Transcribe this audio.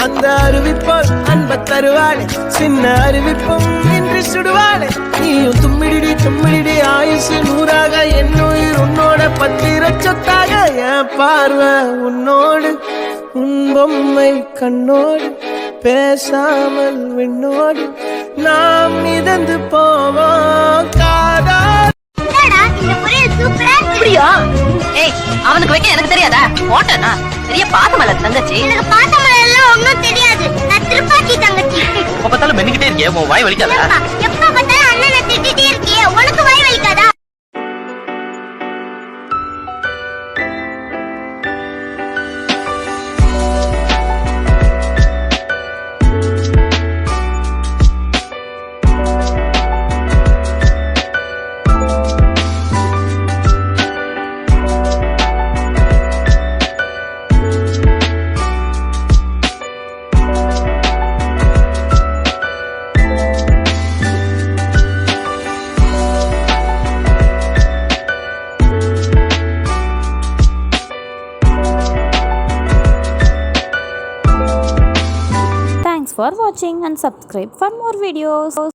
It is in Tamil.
அந்த அறிவிப்போல் அன்ப தருவாளே சின்ன அறிவிப்பும் இன்றி சுடுவாளே நீயும் தும்மிடி தும்மிடி ஆயுசு 100ஆக என்னுயிர் உன்னோட பத்திர சொத்தாக என் பார்வை உன்னோடு உன் பொம்மை கண்ணோடு பேசாமல் விண்ணோடு நாம் மிதந்து போவோம் காதா. அவனுக்கு வைக்க எனக்கு தெரியாதா? போட்டனா பெரிய பாத்தமல தங்கச்சி. எனக்கு பாத்தமல எல்லாம் ஒண்ணும் தெரியாது. நான் திருப்பாச்சி தங்கச்சி. எப்ப பார்த்தாலும் மென்னிக்கிட்டே இருக்கியே, உன் வாய் வலிக்காதா? எப்ப பார்த்தாலும் அண்ணனை திட்டிட்டே இருக்கியே, உனக்கு வாய் வலிக்காதா? Thanks for watching and subscribe for more videos.